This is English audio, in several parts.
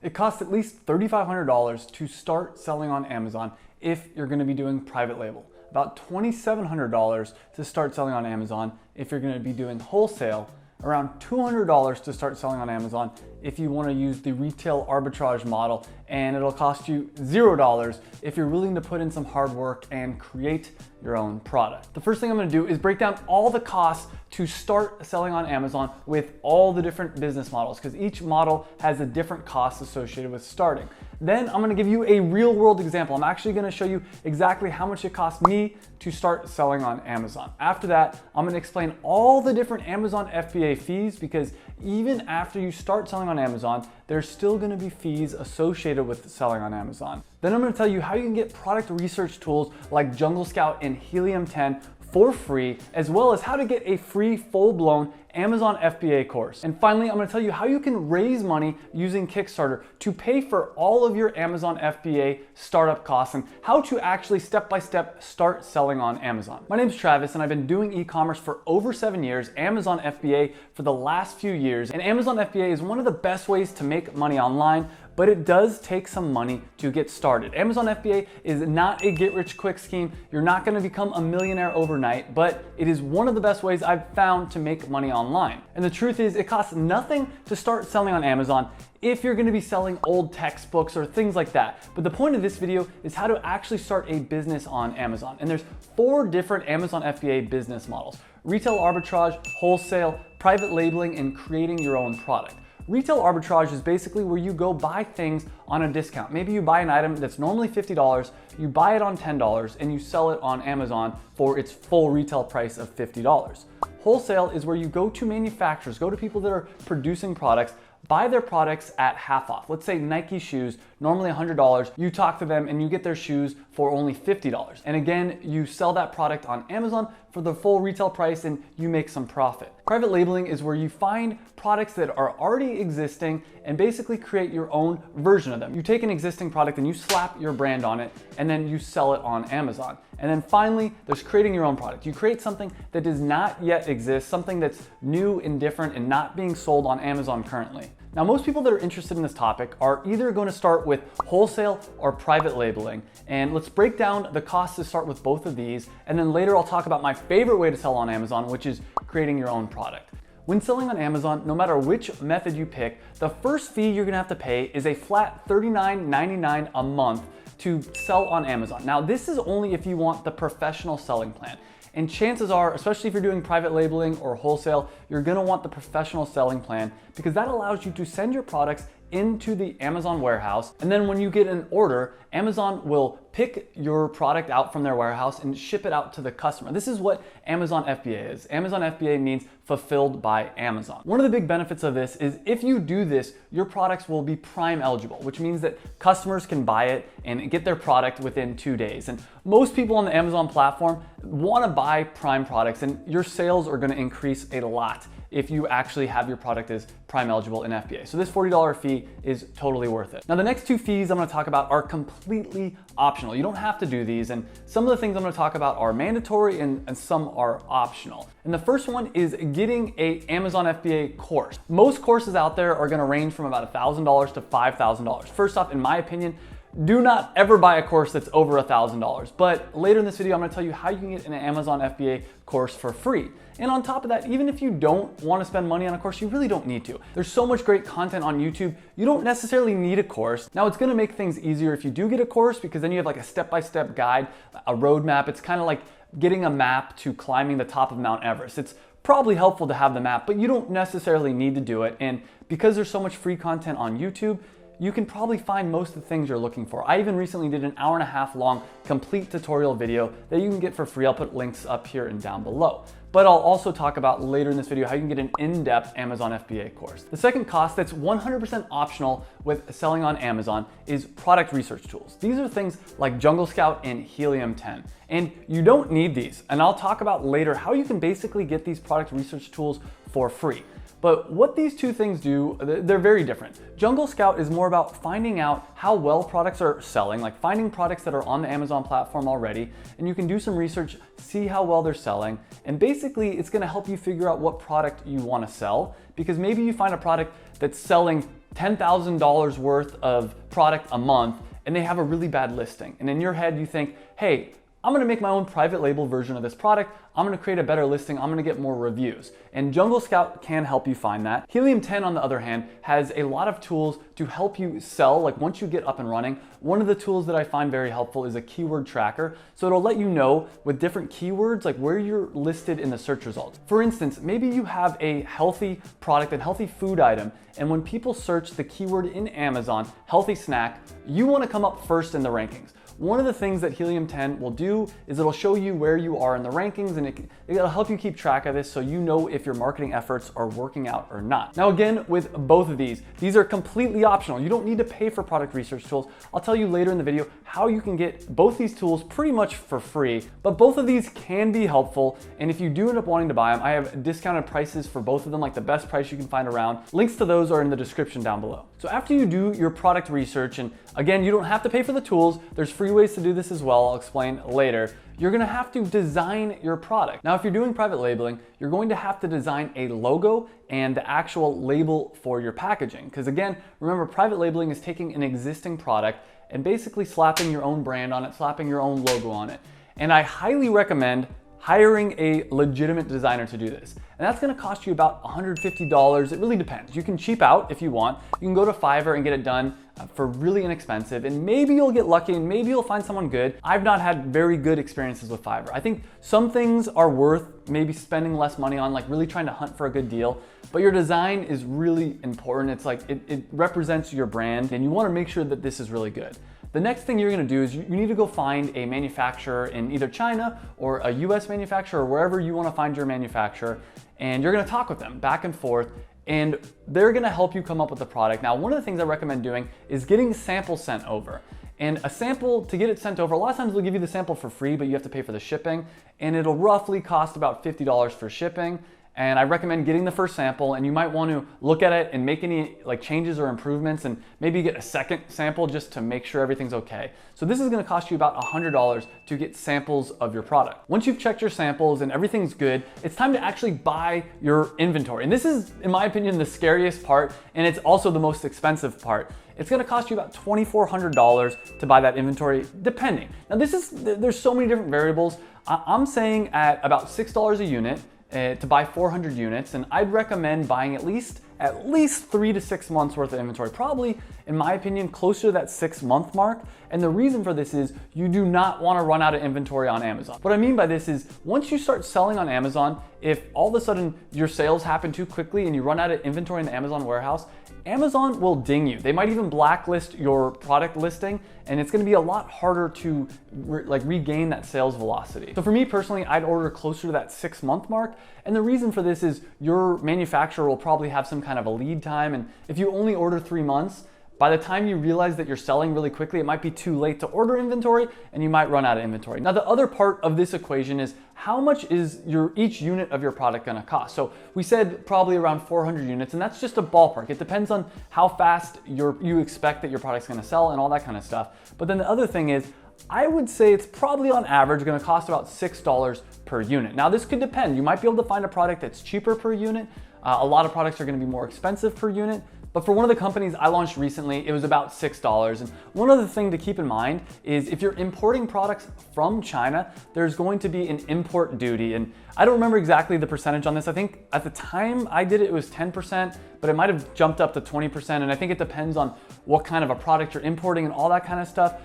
It costs at least $3,500 to start selling on Amazon if you're going to be doing private label. About $2,700 to start selling on Amazon if you're going to be doing wholesale. Around $200 to start selling on Amazon if you want to use the retail arbitrage model, and it'll cost you $0 if you're willing to put in some hard work and create your own product. The first thing I'm going to do is break down all the costs to start selling on Amazon with all the different business models, because each model has a different cost associated with starting. Then I'm going to give you a real world example. I'm actually going to show you exactly how much it cost me to start selling on Amazon. After that, I'm going to explain all the different Amazon FBA fees, because even after you start selling on Amazon, there's still going to be fees associated with selling on Amazon. Then I'm going to tell you how you can get product research tools like Jungle Scout and Helium 10 for free, as well as how to get a free full-blown Amazon FBA course. And finally, I'm going to tell you how you can raise money using Kickstarter to pay for all of your Amazon FBA startup costs and how to actually step-by-step start selling on Amazon. My name's Travis, and I've been doing e-commerce for over 7 years, Amazon FBA for the last few years. And Amazon FBA is one of the best ways to make money online, but it does take some money to get started. Amazon FBA is not a get-rich-quick scheme. You're not gonna become a millionaire overnight, but it is one of the best ways I've found to make money online. And the truth is, it costs nothing to start selling on Amazon if you're gonna be selling old textbooks or things like that. But the point of this video is how to actually start a business on Amazon. And there's 4 different Amazon FBA business models: retail arbitrage, wholesale, private labeling, and creating your own product. Retail arbitrage is basically where you go buy things on a discount. Maybe you buy an item that's normally $50, you buy it on $10, and you sell it on Amazon for its full retail price of $50. Wholesale is where you go to manufacturers, go to people that are producing products, buy their products at half off. Let's say Nike shoes, normally $100, you talk to them and you get their shoes for only $50. And again, you sell that product on Amazon for the full retail price and you make some profit. Private labeling is where you find products that are already existing and basically create your own version of them. You take an existing product and you slap your brand on it and then you sell it on Amazon. And then finally, there's creating your own product. You create something that does not yet exist, something that's new and different and not being sold on Amazon currently. Now, most people that are interested in this topic are either going to start with wholesale or private labeling. And let's break down the costs to start with both of these. And then later I'll talk about my favorite way to sell on Amazon, which is creating your own product. When selling on Amazon, no matter which method you pick, the first fee you're gonna have to pay is a flat $39.99 a month to sell on Amazon. Now, this is only if you want the professional selling plan. And chances are, especially if you're doing private labeling or wholesale, you're gonna want the professional selling plan, because that allows you to send your products into the Amazon warehouse. And then when you get an order, Amazon will pick your product out from their warehouse and ship it out to the customer. This is what Amazon FBA is. Amazon FBA means fulfilled by Amazon. One of the big benefits of this is if you do this, your products will be Prime eligible, which means that customers can buy it and get their product within 2 days. And most people on the Amazon platform want to buy Prime products, and your sales are going to increase a lot if you actually have your product as Prime eligible in FBA. So this $40 fee is totally worth it. Now, the next 2 fees I'm gonna talk about are completely optional. You don't have to do these, and some of the things I'm gonna talk about are mandatory and some are optional. And the first one is getting a Amazon FBA course. Most courses out there are gonna range from about $1,000 to $5,000. First off, in my opinion, do not ever buy a course that's over $1,000. But later in this video, I'm gonna tell you how you can get an Amazon FBA course for free. And on top of that, even if you don't wanna spend money on a course, you really don't need to. There's so much great content on YouTube, you don't necessarily need a course. Now, it's gonna make things easier if you do get a course, because then you have like a step-by-step guide, a roadmap. It's kind of like getting a map to climbing the top of Mount Everest. It's probably helpful to have the map, but you don't necessarily need to do it. And because there's so much free content on YouTube, you can probably find most of the things you're looking for. I even recently did an 1.5 hour long complete tutorial video that you can get for free. I'll put links up here and down below. But I'll also talk about later in this video how you can get an in-depth Amazon FBA course. The second cost that's 100% optional with selling on Amazon is product research tools. These are things like Jungle Scout and Helium 10. And you don't need these. And I'll talk about later how you can basically get these product research tools for free. But what these 2 things do, they're very different. Jungle Scout is more about finding out how well products are selling, like finding products that are on the Amazon platform already, and you can do some research, see how well they're selling, and basically it's gonna help you figure out what product you wanna sell, because maybe you find a product that's selling $10,000 worth of product a month and they have a really bad listing. And in your head, you think, hey, I'm gonna make my own private label version of this product. I'm gonna create a better listing. I'm gonna get more reviews. And Jungle Scout can help you find that. Helium 10, on the other hand, has a lot of tools to help you sell. Like once you get up and running, one of the tools that I find very helpful is a keyword tracker. So it'll let you know with different keywords, like where you're listed in the search results. For instance, maybe you have a healthy product and healthy food item, and when people search the keyword in Amazon, healthy snack, you wanna come up first in the rankings. One of the things that Helium 10 will do is it'll show you where you are in the rankings, and it'll help you keep track of this so you know if your marketing efforts are working out or not. Now again, with both of these are completely optional. You don't need to pay for product research tools. I'll tell you later in the video how you can get both these tools pretty much for free, but both of these can be helpful. And if you do end up wanting to buy them, I have discounted prices for both of them, like the best price you can find around. Links to those are in the description down below. So after you do your product research, and again, you don't have to pay for the tools, there's free ways to do this as well, I'll explain later. You're gonna have to design your product. Now, if you're doing private labeling, you're going to have to design a logo and the actual label for your packaging. Because again, remember, private labeling is taking an existing product and basically slapping your own brand on it, slapping your own logo on it. And I highly recommend hiring a legitimate designer to do this. And that's gonna cost you about $150. It really depends. You can cheap out if you want. You can go to Fiverr and get it done for really inexpensive, and maybe you'll get lucky and maybe you'll find someone good. I've not had very good experiences with Fiverr. I think some things are worth maybe spending less money on, like really trying to hunt for a good deal, but your design is really important. It's like, it represents your brand, and you wanna make sure that this is really good. The next thing you're gonna do is you need to go find a manufacturer in either China or a US manufacturer, or wherever you wanna find your manufacturer, and you're gonna talk with them back and forth, and they're gonna help you come up with the product. Now, one of the things I recommend doing is getting samples sent over. And a sample, to get it sent over, a lot of times they'll give you the sample for free, but you have to pay for the shipping, and it'll roughly cost about $50 for shipping. And I recommend getting the first sample, and you might want to look at it and make any like changes or improvements, and maybe get a second sample just to make sure everything's okay. So this is gonna cost you about $100 to get samples of your product. Once you've checked your samples and everything's good, it's time to actually buy your inventory. And this is, in my opinion, the scariest part, and it's also the most expensive part. It's gonna cost you about $2,400 to buy that inventory, depending. Now there's so many different variables. I'm saying at about $6 a unit, to buy 400 units, and I'd recommend buying at least 3 to 6 months worth of inventory. Probably, in my opinion, closer to that 6-month mark. And the reason for this is you do not want to run out of inventory on Amazon. What I mean by this is once you start selling on Amazon, if all of a sudden your sales happen too quickly and you run out of inventory in the Amazon warehouse, Amazon will ding you. They might even blacklist your product listing, and it's gonna be a lot harder to regain that sales velocity. So for me personally, I'd order closer to that 6-month mark. And the reason for this is your manufacturer will probably have some kind of a lead time. And if you only order 3 months, by the time you realize that you're selling really quickly, it might be too late to order inventory and you might run out of inventory. Now, the other part of this equation is how much is each unit of your product gonna cost? So we said probably around 400 units, and that's just a ballpark. It depends on how fast you expect that your product's gonna sell and all that kind of stuff. But then the other thing is, I would say it's probably on average gonna cost about $6 per unit. Now this could depend. You might be able to find a product that's cheaper per unit. A lot of products are gonna be more expensive per unit. But for one of the companies I launched recently, it was about $6. And one other thing to keep in mind is if you're importing products from China, there's going to be an import duty. And I don't remember exactly the percentage on this. I think at the time I did it, it was 10%, but it might have jumped up to 20%. And I think it depends on what kind of a product you're importing and all that kind of stuff.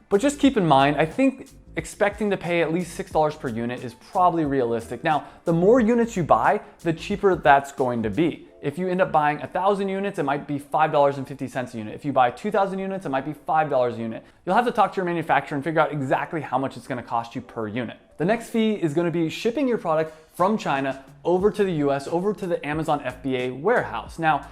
But just keep in mind, I think expecting to pay at least $6 per unit is probably realistic. Now, the more units you buy, the cheaper that's going to be. If you end up buying 1,000 units, it might be $5.50 a unit. If you buy 2,000 units, it might be $5 a unit. You'll have to talk to your manufacturer and figure out exactly how much it's gonna cost you per unit. The next fee is gonna be shipping your product from China over to the US, over to the Amazon FBA warehouse. Now,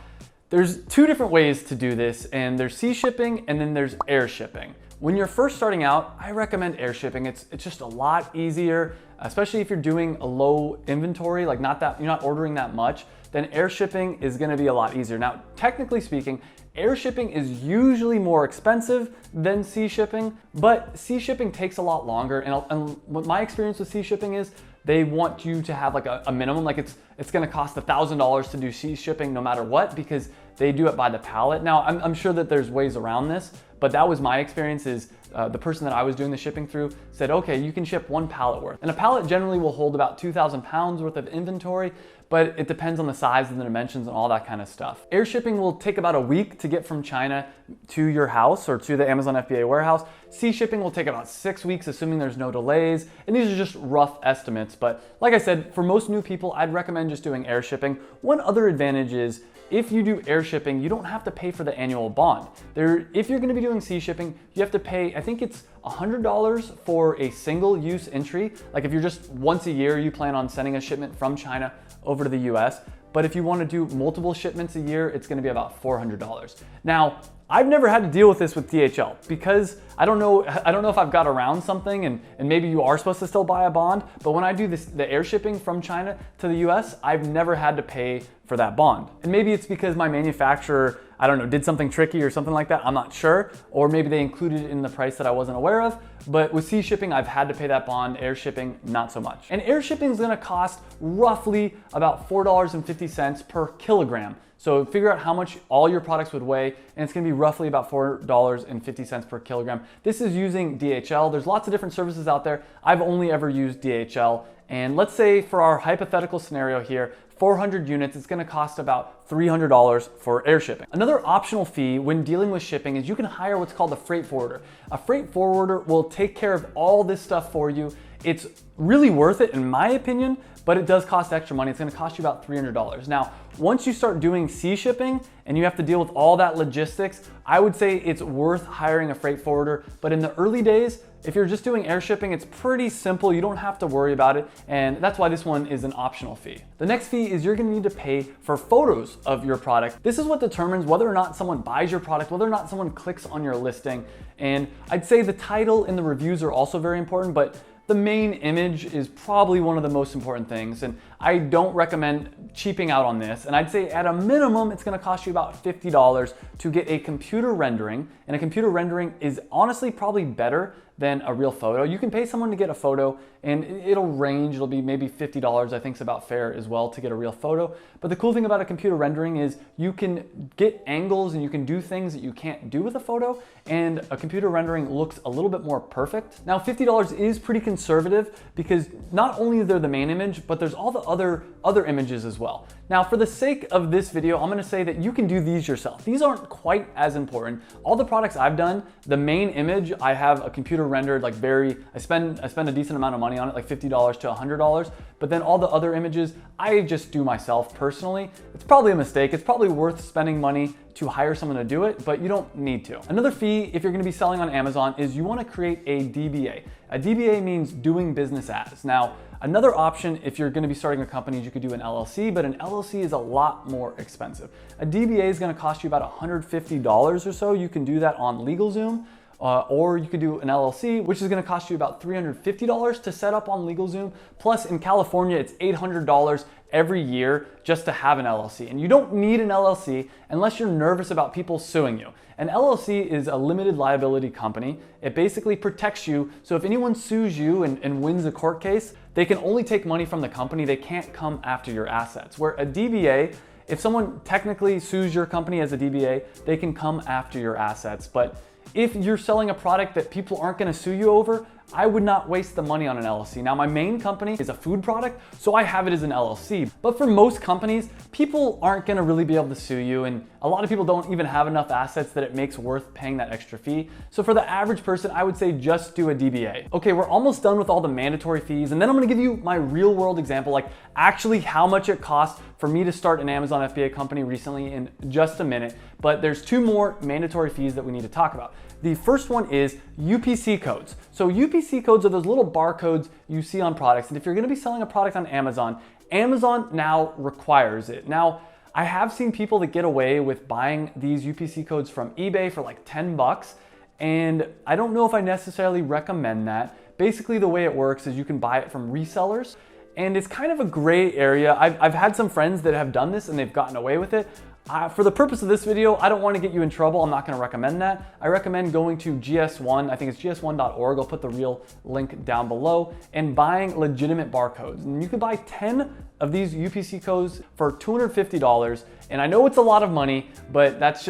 there's 2 different ways to do this, and there's sea shipping and then there's air shipping. When you're first starting out, I recommend air shipping. It's just a lot easier, especially if you're doing a low inventory, like you're not ordering that much, then air shipping is gonna be a lot easier. Now, technically speaking, air shipping is usually more expensive than sea shipping, but sea shipping takes a lot longer. And what my experience with sea shipping is, they want you to have like a minimum, like it's gonna cost $1,000 to do sea shipping no matter what, because they do it by the pallet. Now, I'm sure that there's ways around this, but that was my experience. Is the person that I was doing the shipping through said, okay, you can ship 1 pallet worth. And a pallet generally will hold about 2,000 pounds worth of inventory, but it depends on the size and the dimensions and all that kind of stuff. Air shipping will take about a week to get from China to your house or to the Amazon FBA warehouse. Sea shipping will take about 6 weeks, assuming there's no delays. And these are just rough estimates. But like I said, for most new people, I'd recommend just doing air shipping. One other advantage is if you do air shipping, you don't have to pay for the annual bond. If you're gonna be doing sea shipping, you have to pay, I think it's $100 for a single use entry. Like if you're just once a year, you plan on sending a shipment from China over to the US. But if you wanna do multiple shipments a year, it's gonna be about $400. Now, I've never had to deal with this with DHL because I don't know if I've got around something and maybe you are supposed to still buy a bond, but when I do the air shipping from China to the US, I've never had to pay for that bond. And maybe it's because my manufacturer, I don't know, did something tricky or something like that, I'm not sure. Or maybe they included it in the price that I wasn't aware of. But with sea shipping, I've had to pay that bond. Air shipping, not so much. And air shipping is gonna cost roughly about $4.50 per kilogram. So figure out how much all your products would weigh, and it's gonna be roughly about $4.50 per kilogram. This is using DHL. There's lots of different services out there. I've only ever used DHL. And let's say for our hypothetical scenario here, 400 units, it's gonna cost about $300 for air shipping. Another optional fee when dealing with shipping is you can hire what's called a freight forwarder. A freight forwarder will take care of all this stuff for you. It's really worth it in my opinion, but it does cost extra money. It's gonna cost you about $300. Now, once you start doing sea shipping and you have to deal with all that logistics, I would say it's worth hiring a freight forwarder. But in the early days, if you're just doing air shipping, it's pretty simple. You don't have to worry about it. And that's why this one is an optional fee. The next fee is you're gonna need to pay for photos of your product. This is what determines whether or not someone buys your product, whether or not someone clicks on your listing. And I'd say the title and the reviews are also very important, but the main image is probably one of the most important things, and I don't recommend cheaping out on this. And I'd say at a minimum, it's gonna cost you about $50 to get a computer rendering, and a computer rendering is honestly probably better than a real photo. You can pay someone to get a photo and it'll range, it'll be maybe $50, I think is about fair as well to get a real photo. But the cool thing about a computer rendering is you can get angles and you can do things that you can't do with a photo, and a computer rendering looks a little bit more perfect. Now $50 is pretty conservative because not only is there the main image, but there's all the other images as well. Now for the sake of this video, I'm gonna say that you can do these yourself. These aren't quite as important. All the products I've done, the main image, I have a computer rendered like I spend a decent amount of money on it, like $50 to $100, but then all the other images, I just do myself personally. It's probably a mistake. It's probably worth spending money to hire someone to do it, but you don't need to. Another fee, if you're gonna be selling on Amazon, is you wanna create a DBA. A DBA means doing business as. Now, another option, if you're gonna be starting a company, is you could do an LLC, but an LLC is a lot more expensive. A DBA is gonna cost you about $150 or so. You can do that on LegalZoom. Or you could do an LLC, which is gonna cost you about $350 to set up on LegalZoom. Plus in California, it's $800 every year just to have an LLC. And you don't need an LLC unless you're nervous about people suing you. An LLC is a limited liability company. It basically protects you. So if anyone sues you and wins a court case, they can only take money from the company. They can't come after your assets. Where a DBA, if someone technically sues your company as a DBA, they can come after your assets. But if you're selling a product that people aren't gonna sue you over, I would not waste the money on an LLC. Now, my main company is a food product, so I have it as an LLC. But for most companies, people aren't gonna really be able to sue you, and a lot of people don't even have enough assets that it makes worth paying that extra fee. So for the average person, I would say just do a DBA. Okay, we're almost done with all the mandatory fees, and then I'm gonna give you my real world example, like actually how much it cost for me to start an Amazon FBA company recently in just a minute. But there's two more mandatory fees that we need to talk about. The first one is UPC codes. So UPC codes are those little barcodes you see on products. And if you're gonna be selling a product on Amazon, Amazon now requires it. Now, I have seen people that get away with buying these UPC codes from eBay for like 10 bucks. And I don't know if I necessarily recommend that. Basically, the way it works is you can buy it from resellers. And it's kind of a gray area. I've had some friends that have done this and they've gotten away with it. For the purpose of this video, I don't want to get you in trouble. I'm not going to recommend that. I recommend going to GS1, I think it's gs1.org. I'll put the real link down below, and buying legitimate barcodes. And you can buy 10 of these UPC codes for $250. And I know it's a lot of money, but that's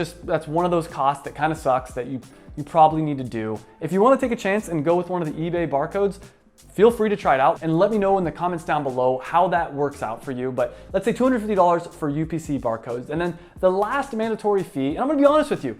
one of those costs that kind of sucks that you probably need to do. If you want to take a chance and go with one of the eBay barcodes, feel free to try it out and let me know in the comments down below how that works out for you. But let's say $250 for UPC barcodes. And then the last mandatory fee, and I'm gonna be honest with you,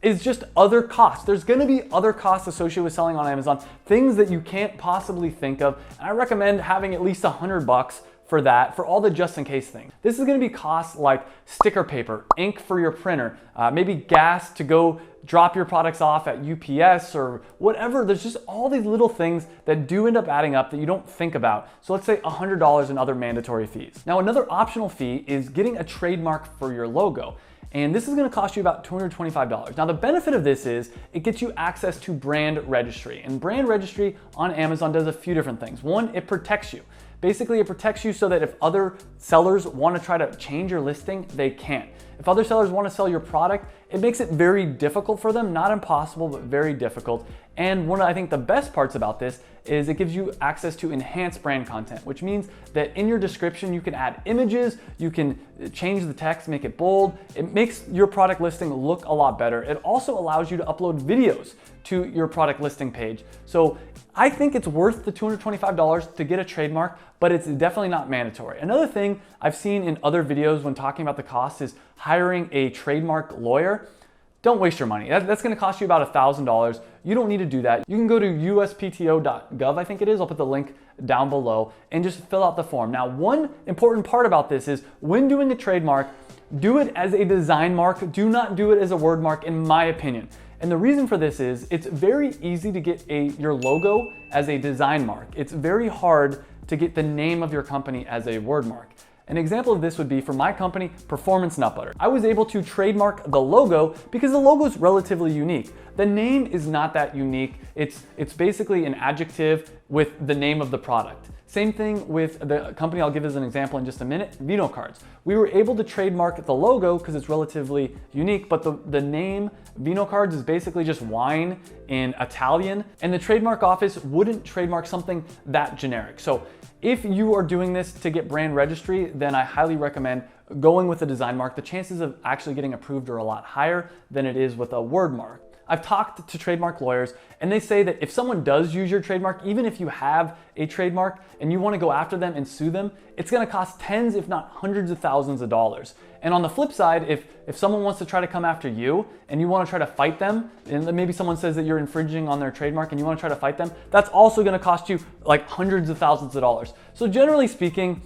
is just other costs. There's gonna be other costs associated with selling on Amazon, things that you can't possibly think of. And I recommend having at least $100 for that, for all the just in case things. This is gonna be costs like sticker paper, ink for your printer, maybe gas to go drop your products off at UPS or whatever. There's just all these little things that do end up adding up that you don't think about. So let's say $100 in other mandatory fees. Now, another optional fee is getting a trademark for your logo. And this is gonna cost you about $225. Now, the benefit of this is it gets you access to brand registry. And brand registry on Amazon does a few different things. One, it protects you. Basically, it protects you so that if other sellers want to try to change your listing, they can't. If other sellers want to sell your product, it makes it very difficult for them, not impossible, but very difficult. And one of, I think, the best parts about this is it gives you access to enhanced brand content, which means that in your description, you can add images, you can change the text, make it bold. It makes your product listing look a lot better. It also allows you to upload videos to your product listing page. So I think it's worth the $225 to get a trademark, but it's definitely not mandatory. Another thing I've seen in other videos when talking about the cost is hiring a trademark lawyer. Don't waste your money. That's gonna cost you about $1,000. You don't need to do that. You can go to uspto.gov, I think it is. I'll put the link down below and just fill out the form. Now, one important part about this is when doing a trademark, do it as a design mark. Do not do it as a word mark, in my opinion. And the reason for this is it's very easy to get your logo as a design mark. It's very hard to get the name of your company as a word mark. An example of this would be for my company, Performance Nut Butter. I was able to trademark the logo because the logo is relatively unique. The name is not that unique. It's basically an adjective with the name of the product. Same thing with the company I'll give as an example in just a minute, Vino Cards. We were able to trademark the logo because it's relatively unique, but the name Vino Cards is basically just wine in Italian, and the trademark office wouldn't trademark something that generic. So if you are doing this to get brand registry, then I highly recommend going with a design mark. The chances of actually getting approved are a lot higher than it is with a word mark. I've talked to trademark lawyers and they say that if someone does use your trademark, even if you have a trademark and you want to go after them and sue them, it's going to cost tens, if not hundreds of thousands of dollars. And on the flip side, if someone wants to try to come after you and you want to try to fight them, and then maybe someone says that you're infringing on their trademark and you want to try to fight them, that's also going to cost you like hundreds of thousands of dollars. So generally speaking,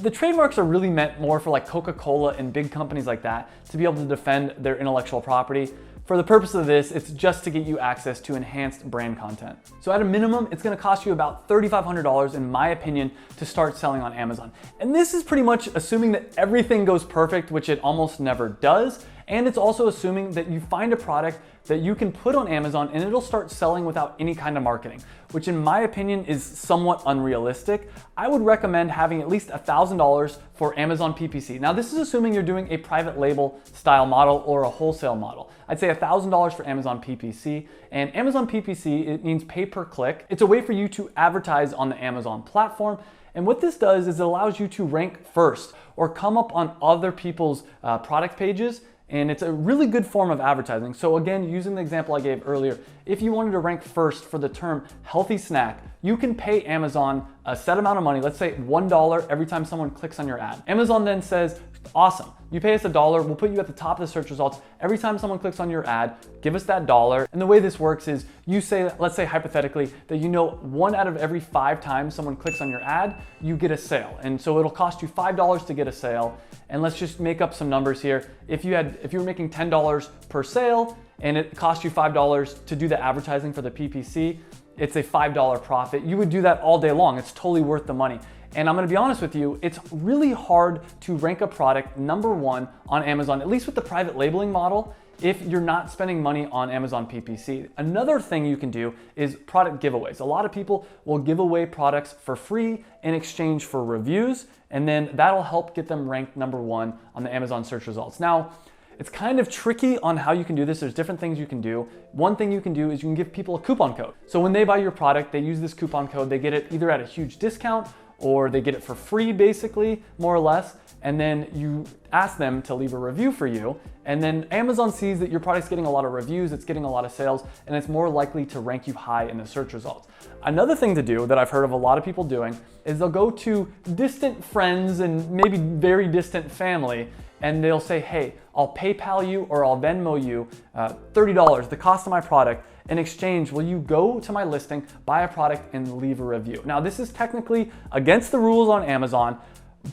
the trademarks are really meant more for like Coca-Cola and big companies like that to be able to defend their intellectual property. For the purpose of this, it's just to get you access to enhanced brand content. So at a minimum, it's gonna cost you about $3,500 in my opinion to start selling on Amazon. And this is pretty much assuming that everything goes perfect, which it almost never does. And it's also assuming that you find a product that you can put on Amazon and it'll start selling without any kind of marketing, which in my opinion is somewhat unrealistic. I would recommend having at least $1,000 for Amazon PPC. Now this is assuming you're doing a private label style model or a wholesale model. I'd say $1,000 for Amazon PPC. And Amazon PPC, it means pay per click. It's a way for you to advertise on the Amazon platform. And what this does is it allows you to rank first or come up on other people's product pages. And it's a really good form of advertising. So again, using the example I gave earlier, if you wanted to rank first for the term healthy snack, you can pay Amazon a set amount of money, let's say $1 every time someone clicks on your ad. Amazon then says, awesome, you pay us $1, we'll put you at the top of the search results. Every time someone clicks on your ad, give us that $1. And the way this works is you say, let's say hypothetically, that you know 1 out of every 5 times someone clicks on your ad, you get a sale. And so it'll cost you $5 to get a sale. And let's just make up some numbers here. If you were making $10 per sale and it cost you $5 to do the advertising for the PPC, it's a $5 profit. You would do that all day long. It's totally worth the money. And I'm gonna be honest with you, it's really hard to rank a product #1 on Amazon, at least with the private labeling model. if you're not spending money on Amazon PPC. Another thing you can do is product giveaways. A lot of people will give away products for free in exchange for reviews, and then that'll help get them ranked #1 on the Amazon search results. Now, it's kind of tricky on how you can do this. There's different things you can do. One thing you can do is you can give people a coupon code. So when they buy your product, they use this coupon code, they get it either at a huge discount or they get it for free, basically, more or less. And then you ask them to leave a review for you. And then Amazon sees that your product's getting a lot of reviews, it's getting a lot of sales, and it's more likely to rank you high in the search results. Another thing to do that I've heard of a lot of people doing is they'll go to distant friends and maybe very distant family, and they'll say, hey, I'll PayPal you or I'll Venmo you $30, the cost of my product. In exchange, will you go to my listing, buy a product, and leave a review? Now, this is technically against the rules on Amazon,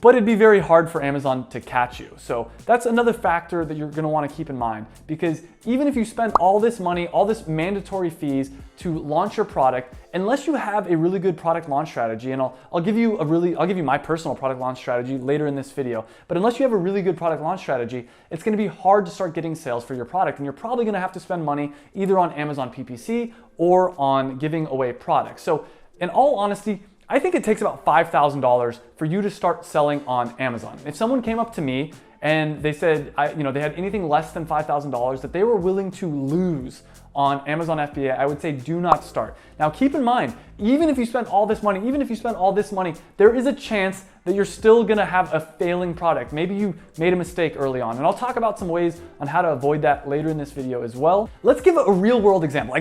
but it'd be very hard for Amazon to catch you. So that's another factor that you're gonna wanna keep in mind, because even if you spend all this money, all this mandatory fees to launch your product, unless you have a really good product launch strategy, and I'll give you my personal product launch strategy later in this video, but unless you have a really good product launch strategy, it's gonna be hard to start getting sales for your product, and you're probably gonna have to spend money either on Amazon PPC or on giving away products. So in all honesty, I think it takes about $5,000 for you to start selling on Amazon. If someone came up to me and they said, they had anything less than $5,000 that they were willing to lose on Amazon FBA, I would say do not start. Now keep in mind, even if you spend all this money, there is a chance that you're still gonna have a failing product. Maybe you made a mistake early on, and I'll talk about some ways on how to avoid that later in this video as well. Let's give a real world example.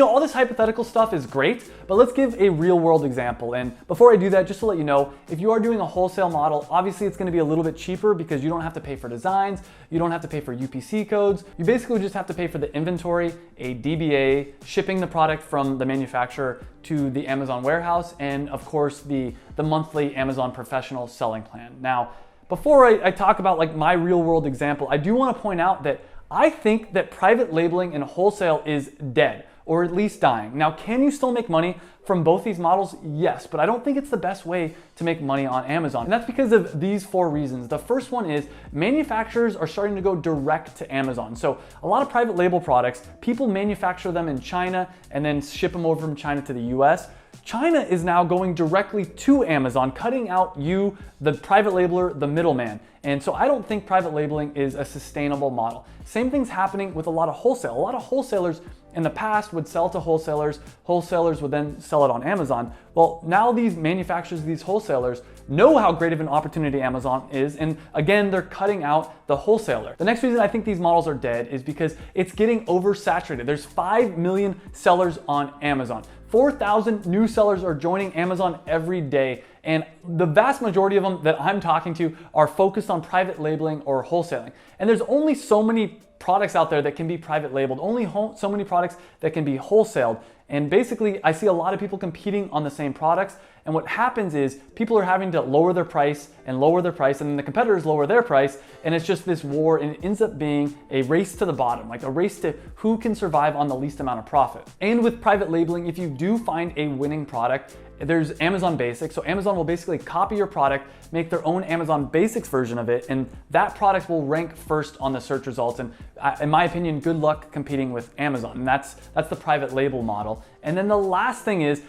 All this hypothetical stuff is great, but let's give a real world example. And before I do that, just to let you know, if you are doing a wholesale model, obviously it's gonna be a little bit cheaper because you don't have to pay for designs, you don't have to pay for UPC codes, you basically just have to pay for the inventory, a DBA, shipping the product from the manufacturer to the Amazon warehouse, and of course the monthly Amazon professional selling plan. Now, before I talk about my real world example, I do want to point out that I think that private labeling and wholesale is dead, or at least dying. Now, can you still make money from both these models? Yes, but I don't think it's the best way to make money on Amazon. And that's because of these 4 reasons. The first one is manufacturers are starting to go direct to Amazon. So a lot of private label products, people manufacture them in China and then ship them over from China to the US. China is now going directly to Amazon, cutting out you, the private labeler, the middleman. And so I don't think private labeling is a sustainable model. Same thing's happening with a lot of wholesale. A lot of wholesalers in the past would sell to wholesalers, wholesalers would then sell it on Amazon. Well, now these manufacturers, these wholesalers know how great of an opportunity Amazon is, and again, they're cutting out the wholesaler. The next reason I think these models are dead is because it's getting oversaturated. There's 5 million sellers on Amazon. 4,000 new sellers are joining Amazon every day, and the vast majority of them that I'm talking to are focused on private labeling or wholesaling. And there's only so many products out there that can be private labeled, only so many products that can be wholesaled. And basically, I see a lot of people competing on the same products. And what happens is people are having to lower their price, and then the competitors lower their price. And it's just this war, and it ends up being a race to the bottom, like a race to who can survive on the least amount of profit. And with private labeling, if you do find a winning product, there's Amazon Basics. So Amazon will basically copy your product, make their own Amazon Basics version of it, and that product will rank first on the search results. And in my opinion, good luck competing with Amazon. And that's the private label model. And then the last thing is,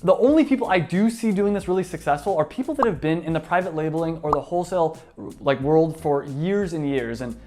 the only people I do see doing this really successful are people that have been in the private labeling or the wholesale world for years and years. And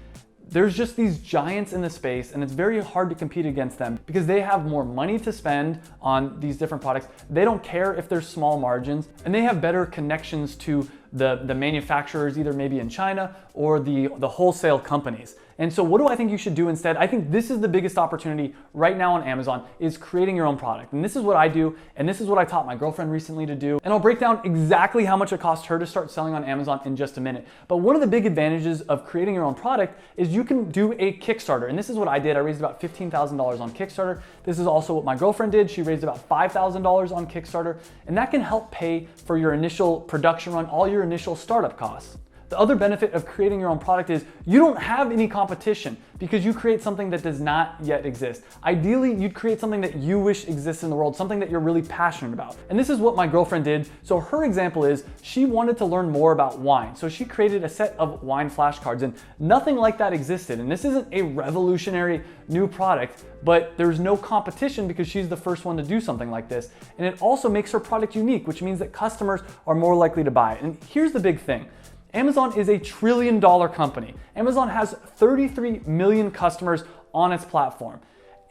there's just these giants in the space, and it's very hard to compete against them because they have more money to spend on these different products. They don't care if there's small margins, and they have better connections to the manufacturers, either maybe in China or the wholesale companies. And so what do I think you should do instead? I think this is the biggest opportunity right now on Amazon, is creating your own product. And this is what I do, and this is what I taught my girlfriend recently to do. And I'll break down exactly how much it cost her to start selling on Amazon in just a minute. But one of the big advantages of creating your own product is you can do a Kickstarter. And this is what I did. I raised about $15,000 on Kickstarter. This is also what my girlfriend did. She raised about $5,000 on Kickstarter, and that can help pay for your initial production run, all your initial startup costs. The other benefit of creating your own product is you don't have any competition because you create something that does not yet exist. Ideally, you'd create something that you wish exists in the world, something that you're really passionate about. And this is what my girlfriend did. So her example is she wanted to learn more about wine. So she created a set of wine flashcards, and nothing like that existed. And this isn't a revolutionary new product, but there's no competition because she's the first one to do something like this. And it also makes her product unique, which means that customers are more likely to buy it. And here's the big thing. Amazon is a $1 trillion company. Amazon has 33 million customers on its platform.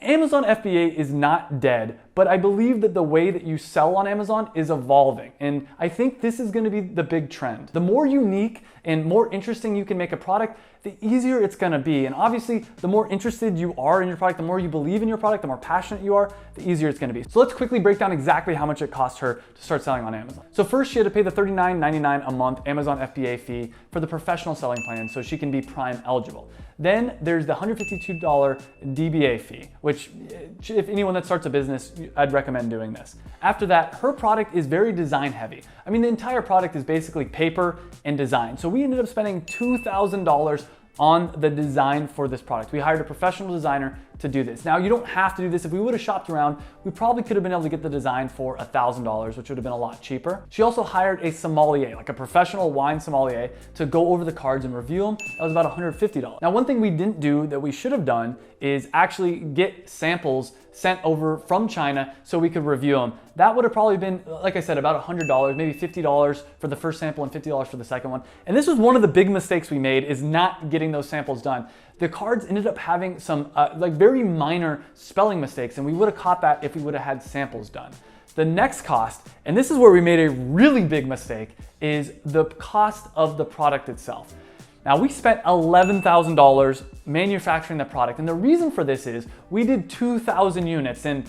Amazon FBA is not dead, but I believe that the way that you sell on Amazon is evolving. And I think this is going to be the big trend. The more unique and more interesting you can make a product, the easier it's going to be. And obviously, the more interested you are in your product, the more you believe in your product, the more passionate you are, the easier it's going to be. So let's quickly break down exactly how much it cost her to start selling on Amazon. So first, she had to pay the $39.99 a month Amazon FBA fee for the professional selling plan so she can be Prime eligible. Then there's the $152 DBA fee, which if anyone that starts a business, I'd recommend doing this. After that, her product is very design heavy. I mean, the entire product is basically paper and design. So we ended up spending $2,000 on the design for this product. We hired a professional designer to do this. Now, you don't have to do this. If we would have shopped around, we probably could have been able to get the design for $1,000, which would have been a lot cheaper. She also hired a sommelier, like a professional wine sommelier, to go over the cards and review them. That was about $150. Now, one thing we didn't do that we should have done is actually get samples sent over from China so we could review them. That would have probably been, like I said, about $100, maybe $50 for the first sample and $50 for the second one. And this was one of the big mistakes we made, is not getting those samples done. The cards ended up having some like very minor spelling mistakes, and we would have caught that if we would have had samples done. The next cost, and this is where we made a really big mistake, is the cost of the product itself. Now, we spent $11,000 manufacturing the product, and the reason for this is we did 2,000 units, and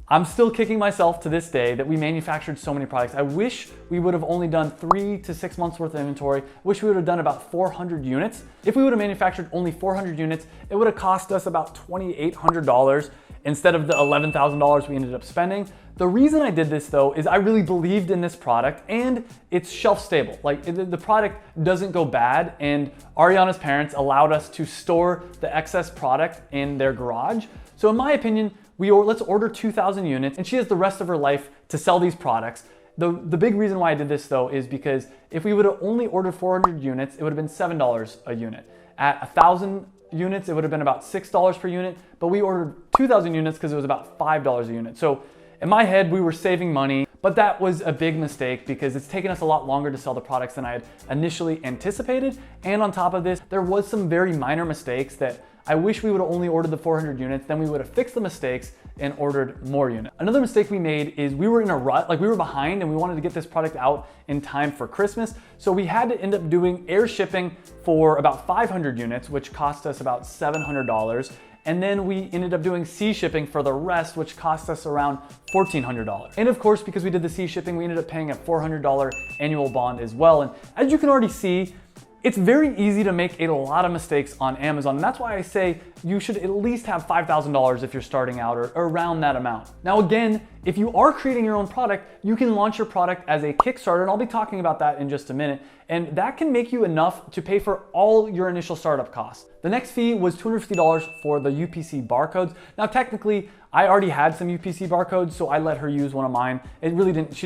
I'm still kicking myself to this day that we manufactured so many products. I wish we would have only done 3 to 6 months worth of inventory. Wish we would have done about 400 units. If we would have manufactured only 400 units, it would have cost us about $2,800 instead of the $11,000 we ended up spending. The reason I did this though is I really believed in this product, and it's shelf stable. Like the product doesn't go bad, and Ariana's parents allowed us to store the excess product in their garage. So in my opinion, let's order 2,000 units, and she has the rest of her life to sell these products. The big reason why I did this though is because if we would have only ordered 400 units, it would have been $7 a unit. At 1,000 units, it would have been about $6 per unit, but we ordered 2,000 units because it was about $5 a unit. So in my head, we were saving money, but that was a big mistake because it's taken us a lot longer to sell the products than I had initially anticipated. And on top of this, there was some very minor mistakes that I wish we would have only ordered the 400 units, then we would have fixed the mistakes and ordered more units. Another mistake we made is we were in a rut, like we were behind and we wanted to get this product out in time for Christmas. So we had to end up doing air shipping for about 500 units, which cost us about $700. And then we ended up doing sea shipping for the rest, which cost us around $1,400. And of course, because we did the sea shipping, we ended up paying a $400 annual bond as well. And as you can already see, it's very easy to make a lot of mistakes on Amazon, and that's why I say you should at least have $5,000 if you're starting out, or around that amount. Now again, if you are creating your own product, you can launch your product as a Kickstarter, and I'll be talking about that in just a minute, and that can make you enough to pay for all your initial startup costs. The next fee was $250 for the UPC barcodes. Now technically, I already had some UPC barcodes, so I let her use one of mine. She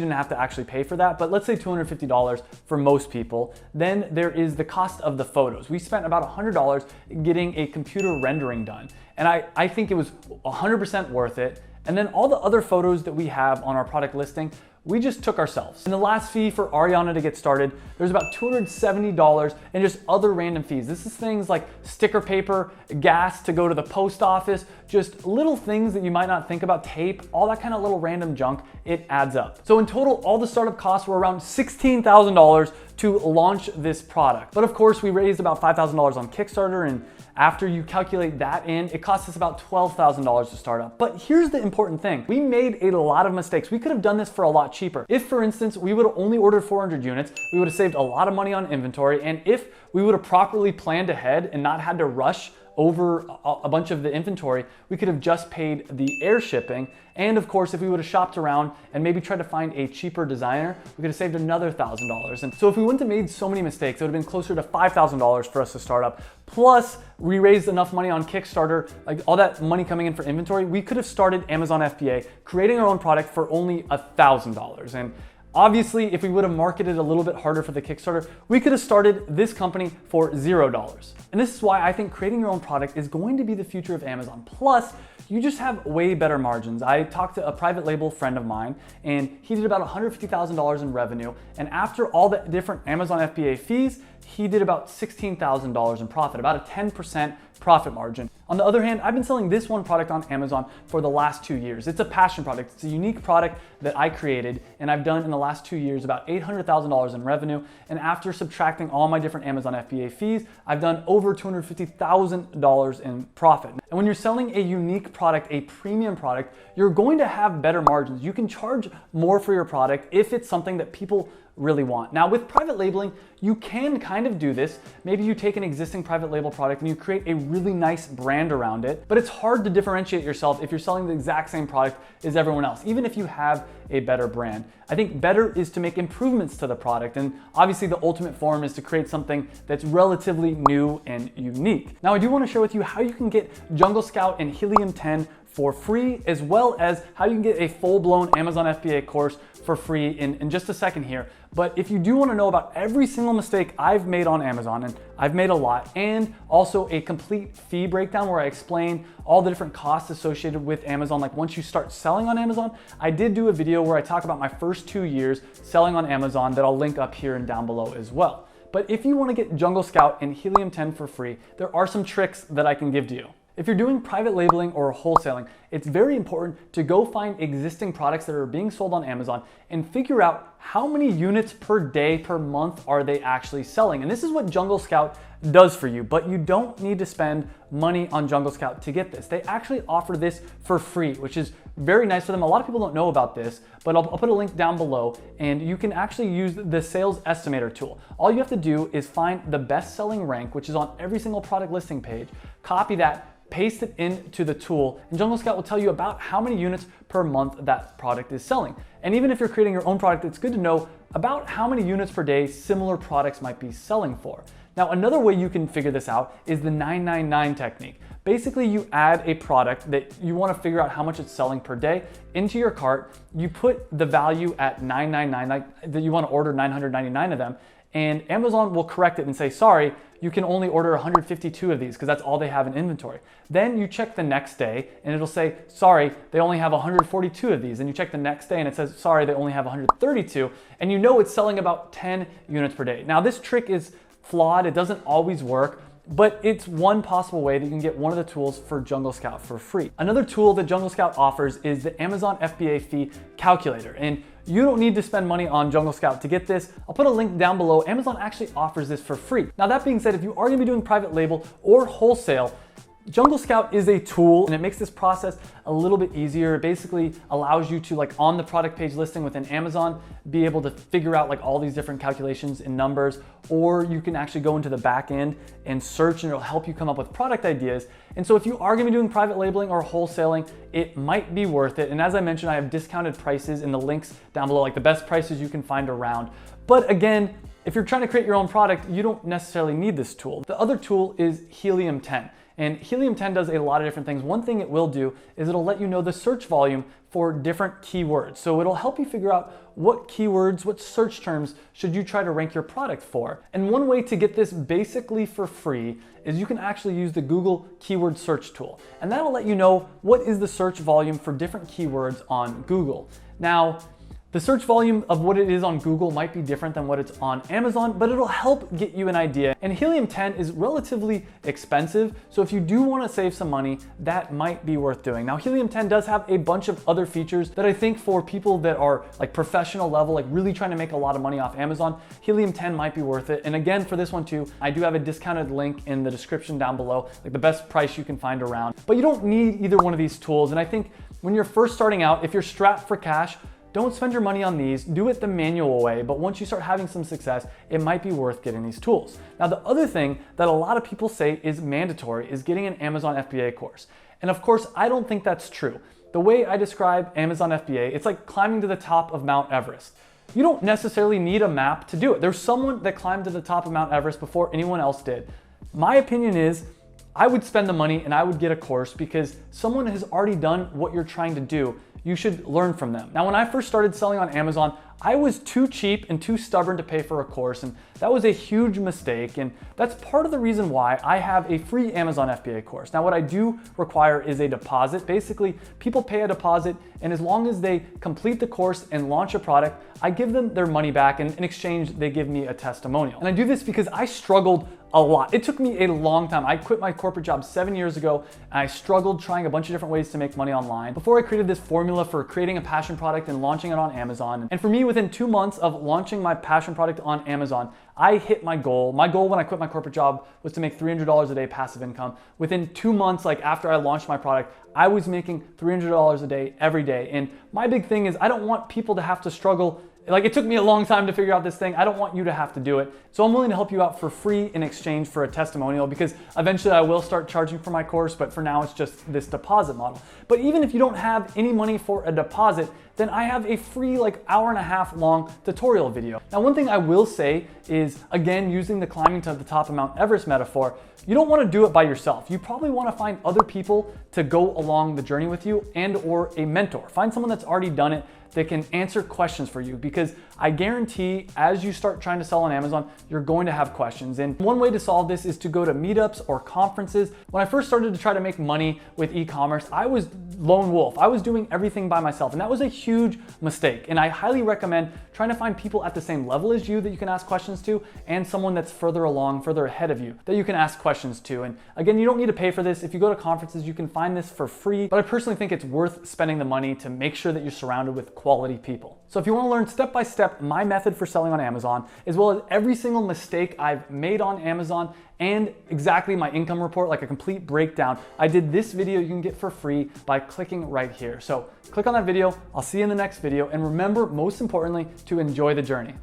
didn't have to actually pay for that, but let's say $250 for most people. Then there is the cost of the photos. We spent about $100 getting a computer rendering done, and I think it was 100% worth it. And then all the other photos that we have on our product listing, we just took ourselves. And the last fee for Ariana to get started, there's about $270 and just other random fees. This is things like sticker paper, gas to go to the post office, just little things that you might not think about, tape, all that kind of little random junk, it adds up. So in total, all the startup costs were around $16,000 to launch this product. But of course, we raised about $5,000 on Kickstarter, and after you calculate that in, it costs us about $12,000 to start up. But here's the important thing. We made a lot of mistakes. We could have done this for a lot cheaper. If, for instance, we would have only ordered 400 units, we would have saved a lot of money on inventory. And if we would have properly planned ahead and not had to rush over a bunch of the inventory, we could have just paid the air shipping. And of course, if we would have shopped around and maybe tried to find a cheaper designer, we could have saved another $1,000. And so if we wouldn't have made so many mistakes, it would have been closer to $5,000 for us to start up. Plus, we raised enough money on Kickstarter, like all that money coming in for inventory, we could have started Amazon FBA, creating our own product for only $1,000. And obviously, if we would have marketed a little bit harder for the Kickstarter, we could have started this company for $0. And this is why I think creating your own product is going to be the future of Amazon. Plus, you just have way better margins. I talked to a private label friend of mine, and he did about $150,000 in revenue. And after all the different Amazon FBA fees, he did about $16,000 in profit, about a 10% profit margin. On the other hand, I've been selling this one product on Amazon for the last 2 years. It's a passion product. It's a unique product that I created, and I've done in the last 2 years about $800,000 in revenue. And after subtracting all my different Amazon FBA fees, I've done over $250,000 in profit. And when you're selling a unique product, a premium product, you're going to have better margins. You can charge more for your product if it's something that people really want. Now with private labeling, you can kind of do this. Maybe you take an existing private label product and you create a really nice brand around it, but it's hard to differentiate yourself if you're selling the exact same product as everyone else, even if you have a better brand. I think better is to make improvements to the product, and obviously the ultimate form is to create something that's relatively new and unique. Now I do want to share with you how you can get Jungle Scout and Helium 10 for free, as well as how you can get a full-blown Amazon FBA course for free in just a second here. But if you do want to know about every single mistake I've made on Amazon, and I've made a lot, and also a complete fee breakdown where I explain all the different costs associated with Amazon, like once you start selling on Amazon, I did do a video where I talk about my first 2 years selling on Amazon that I'll link up here and down below as well. But if you want to get Jungle Scout and Helium 10 for free, there are some tricks that I can give to you. If you're doing private labeling or wholesaling, it's very important to go find existing products that are being sold on Amazon and figure out how many units per day, per month are they actually selling. And this is what Jungle Scout does for you, but you don't need to spend money on Jungle Scout to get this. They actually offer this for free, which is very nice for them. A lot of people don't know about this, but I'll put a link down below, and you can actually use the sales estimator tool. All you have to do is find the best-selling rank, which is on every single product listing page, copy that, paste it into the tool, and Jungle Scout will tell you about how many units per month that product is selling. And even if you're creating your own product, it's good to know about how many units per day similar products might be selling for. Now, another way you can figure this out is the 999 technique. Basically, you add a product that you want to figure out how much it's selling per day into your cart. You put the value at $999, like that you want to order 999 of them, and Amazon will correct it and say, sorry, you can only order 152 of these because that's all they have in inventory. Then you check the next day and it'll say, sorry, they only have 142 of these. And you check the next day and it says, sorry, they only have 132. And you know it's selling about 10 units per day. Now this trick is flawed. It doesn't always work, but it's one possible way that you can get one of the tools for Jungle Scout for free. Another tool that Jungle Scout offers is the Amazon FBA fee calculator. And you don't need to spend money on Jungle Scout to get this. I'll put a link down below. Amazon actually offers this for free. Now that being said, if you are gonna be doing private label or wholesale, Jungle Scout is a tool and it makes this process a little bit easier. It basically allows you to, like on the product page listing within Amazon, be able to figure out like all these different calculations and numbers, or you can actually go into the back end and search and it'll help you come up with product ideas. And so if you are gonna be doing private labeling or wholesaling, it might be worth it. And as I mentioned, I have discounted prices in the links down below, like the best prices you can find around. But again, if you're trying to create your own product, you don't necessarily need this tool. The other tool is Helium 10. And Helium 10 does a lot of different things. One thing it will do is it'll let you know the search volume for different keywords. So it'll help you figure out what keywords, what search terms should you try to rank your product for. And one way to get this basically for free is you can actually use the Google keyword search tool. And that'll let you know what is the search volume for different keywords on Google. Now, the search volume of what it is on Google might be different than what it's on Amazon, but it'll help get you an idea. And Helium 10 is relatively expensive, so if you do want to save some money, that might be worth doing. Now, Helium 10 does have a bunch of other features that I think for people that are like professional level, like really trying to make a lot of money off Amazon, Helium 10 might be worth it. And again, for this one too, I do have a discounted link in the description down below, like the best price you can find around. But you don't need either one of these tools. And I think when you're first starting out, if you're strapped for cash, don't spend your money on these, do it the manual way, but once you start having some success, it might be worth getting these tools. Now, the other thing that a lot of people say is mandatory is getting an Amazon FBA course. And of course, I don't think that's true. The way I describe Amazon FBA, it's like climbing to the top of Mount Everest. You don't necessarily need a map to do it. There's someone that climbed to the top of Mount Everest before anyone else did. My opinion is I would spend the money and I would get a course because someone has already done what you're trying to do. You should learn from them. Now, when I first started selling on Amazon, I was too cheap and too stubborn to pay for a course, and that was a huge mistake, and that's part of the reason why I have a free Amazon FBA course. Now, what I do require is a deposit. Basically, people pay a deposit, and as long as they complete the course and launch a product, I give them their money back, and in exchange, they give me a testimonial. And I do this because I struggled a lot. It took me a long time. I quit my corporate job 7 years ago, and I struggled trying a bunch of different ways to make money online before I created this formula for creating a passion product and launching it on Amazon. And for me, within 2 months of launching my passion product on Amazon, I hit my goal. My goal when I quit my corporate job was to make $300 a day passive income. Within 2 months, like after I launched my product, I was making $300 a day every day. And my big thing is I don't want people to have to struggle. Like, it took me a long time to figure out this thing. I don't want you to have to do it. So I'm willing to help you out for free in exchange for a testimonial, because eventually I will start charging for my course, but for now it's just this deposit model. But even if you don't have any money for a deposit, then I have a free hour-and-a-half long tutorial video. Now, one thing I will say is, again, using the climbing to the top of Mount Everest metaphor, you don't want to do it by yourself. You probably want to find other people to go along the journey with you, and or a mentor. Find someone that's already done it that can answer questions for you, because I guarantee as you start trying to sell on Amazon, you're going to have questions. And one way to solve this is to go to meetups or conferences. When I first started to try to make money with e-commerce, I was lone wolf. I was doing everything by myself, and that was a huge mistake. And I highly recommend trying to find people at the same level as you that you can ask questions to, and someone that's further along, further ahead of you that you can ask questions to. And again, you don't need to pay for this. If you go to conferences, you can find this for free, but I personally think it's worth spending the money to make sure that you're surrounded with quality people. So if you want to learn step by step my method for selling on Amazon, as well as every single mistake I've made on Amazon and exactly my income report, like a complete breakdown, I did this video you can get for free by clicking right here. So click on that video. I'll see you in the next video. And remember, most importantly, to enjoy the journey.